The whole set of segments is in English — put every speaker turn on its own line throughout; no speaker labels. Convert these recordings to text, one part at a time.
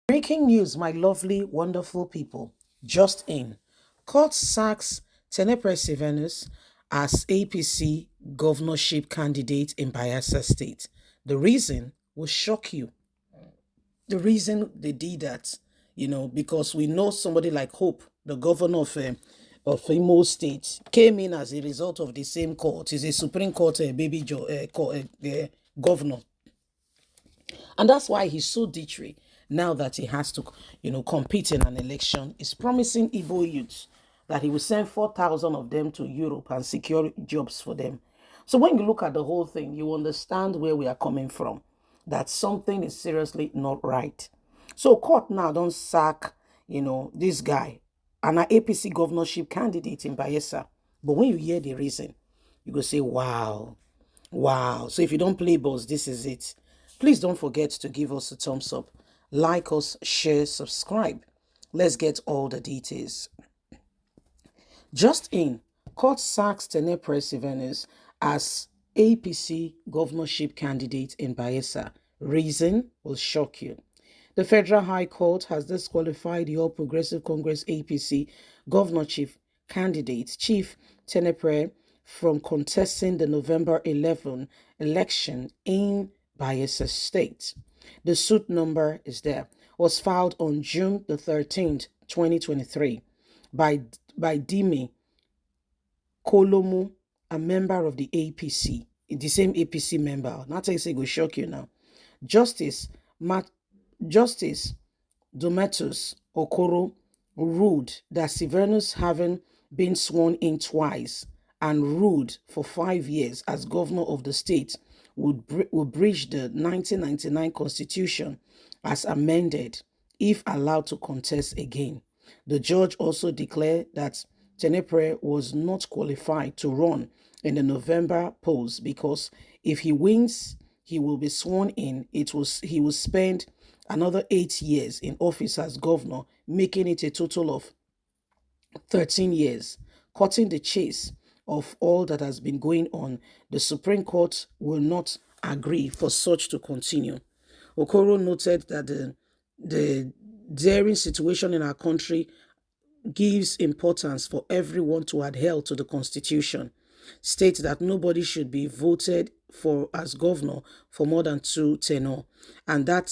Breaking news, my lovely, wonderful people. Just in. Court sacks Timipre as APC governorship candidate in Bayelsa State. The reason will shock you. The reason they did that, because we know somebody like Hope, the governor of Imo State, came in as a result of the same court. He's a Supreme Court governor. And that's why he's so ditchery now that he has to, compete in an election. He's promising Igbo youths that he will send 4,000 of them to Europe and secure jobs for them. So when you look at the whole thing, you understand where we are coming from, that something is seriously not right. So court now don't sack, this guy, an APC governorship candidate in Bayelsa. But when you hear the reason, you go say, wow, wow. So if you don't play balls, this is it. Please don't forget to give us a thumbs up, like us, share, subscribe. Let's get all the details. Just in, court sacks Timipre as APC governorship candidate in Bayelsa. Reason will shock you. The Federal High Court has disqualified the All Progressive Congress APC governorship candidate, Chief Timipre, from contesting the November 11 election in Bayelsa State. The suit number is there. Was filed on June the 13th, 2023 by Dimi Kolomu, a member of the APC, the same APC member. Not I say go shock you now. Justice Dometus Okoro ruled that Severus, having been sworn in twice and ruled for 5 years as governor of the state, would breach the 1999 constitution as amended if allowed to contest again. The judge also declared that Timipre was not qualified to run in the November polls because if he wins, he will be sworn in. He will spend another 8 years in office as governor, making it a total of 13 years. Cutting the chase of all that has been going on, the Supreme Court will not agree for such to continue. Okoro noted that the daring situation in our country gives importance for everyone to adhere to the Constitution, states that nobody should be voted for as governor for more than 2 tenure, and that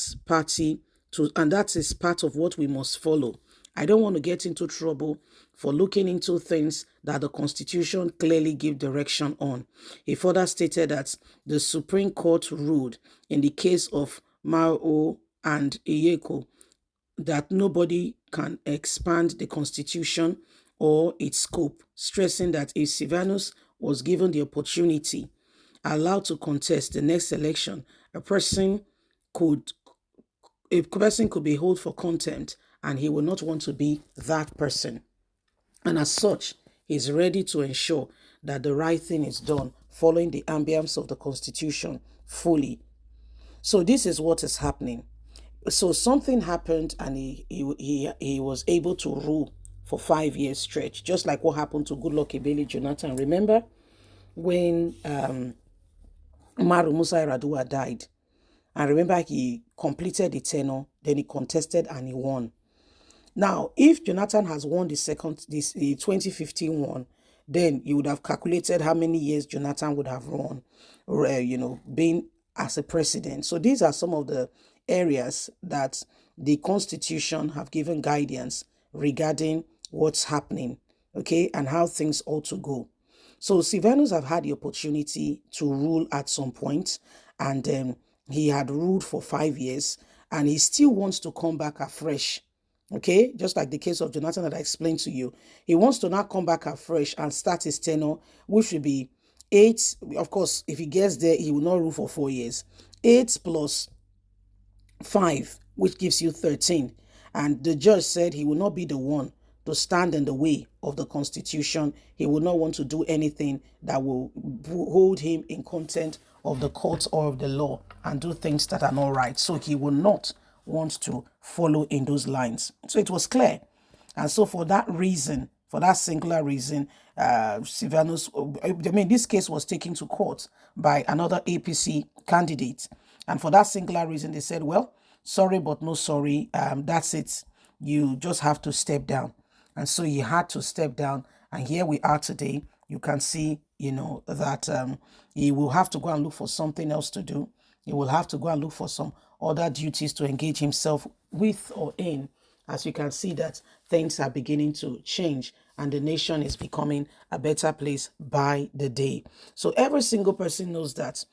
is part of what we must follow. I don't want to get into trouble for looking into things that the Constitution clearly gives direction on. He further stated that the Supreme Court ruled in the case of Mao and Iyeko that nobody can expand the Constitution or its scope, stressing that if Sylvanus was given the opportunity, allowed to contest the next election, a person could be held for contempt and he will not want to be that person. And as such, he's ready to ensure that the right thing is done following the ambience of the Constitution fully. So this is what is happening. So something happened and he was able to rule for 5 years stretch, just like what happened to Goodluck Ebele Jonathan. Remember when Umaru Musa Yar'Adua died? And remember he completed the tenure, then he contested and he won. Now, if Jonathan has won the 2015 one, then you would have calculated how many years Jonathan would have run, being as a president. So these are some of the areas that the Constitution have given guidance regarding what's happening, okay, and how things ought to go. So Sylvanus have had the opportunity to rule at some point, and he had ruled for 5 years, and he still wants to come back afresh. Okay, just like the case of Jonathan that I explained to you. He wants to now come back afresh and start his tenure, which will be 8. Of course, if he gets there, he will not rule for 4 years. 8 plus 5, which gives you 13. And the judge said he will not be the one to stand in the way of the Constitution. He will not want to do anything that will hold him in contempt of the courts or of the law and do things that are not right. So he will not want to follow in those lines. So it was clear. And so for that reason, for that singular reason, Sylvanus, this case was taken to court by another APC candidate. And for that singular reason, they said, well, sorry but no sorry. That's it. You just have to step down. And so he had to step down. And here we are today. You can see, that he will have to go and look for something else to do. He will have to go and look for some other duties to engage himself with or in. As you can see that things are beginning to change and the nation is becoming a better place by the day. So every single person knows that,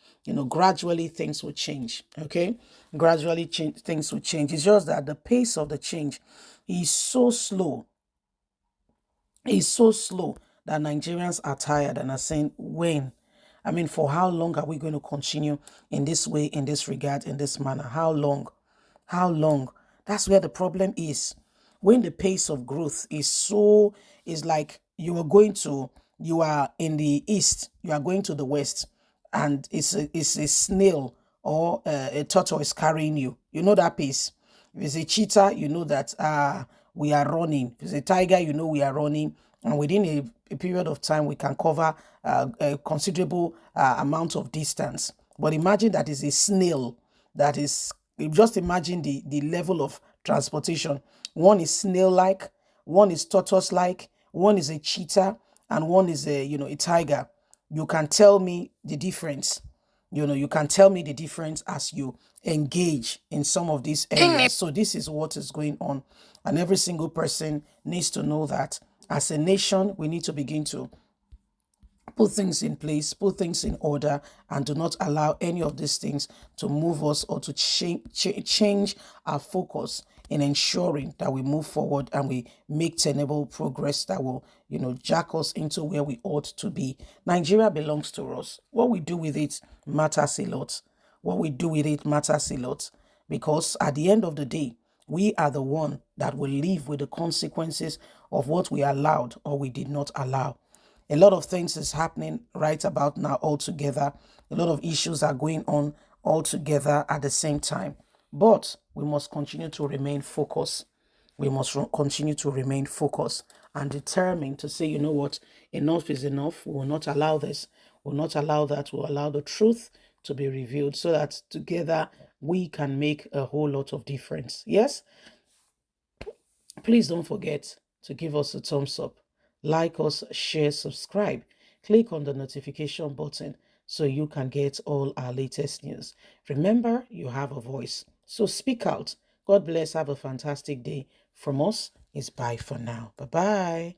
gradually things will change. Okay. Gradually things will change. It's just that the pace of the change is so slow. It's so slow that Nigerians are tired and are saying, when? I mean, for how long are we going to continue in this way, in this regard, in this manner? How long? How long? That's where the problem is. When the pace of growth is like you are in the east, you are going to the west, and it's a snail or a tortoise carrying you. You know that pace. If it's a cheetah, you know that we are running. If it's a tiger, you know we are running. And within a period of time, we can cover a considerable amount of distance. But imagine that is a snail that is, just imagine the level of transportation. One is snail-like, one is tortoise-like, one is a cheetah, and one is a tiger. You can tell me the difference. You can tell me the difference as you engage in some of these areas. So this is what is going on. And every single person needs to know that as a nation, we need to begin to put things in place, put things in order, and do not allow any of these things to move us or to change our focus in ensuring that we move forward and we make tenable progress that will, jack us into where we ought to be. Nigeria belongs to us. What we do with it matters a lot. What we do with it matters a lot, because at the end of the day, we are the one that will live with the consequences of what we allowed or we did not allow. A lot of things is happening right about now all together. A lot of issues are going on all together at the same time. But we must continue to remain focused. We must continue to remain focused and determined to say, you know what, enough is enough. We will not allow this. We will not allow that. We will allow the truth to be revealed so that together we can make a whole lot of difference. Yes? Please don't forget to give us a thumbs up, like us, share, subscribe. Click on the notification button so you can get all our latest news. Remember, you have a voice, so speak out. God bless. Have a fantastic day. From us, it's bye for now. Bye-bye.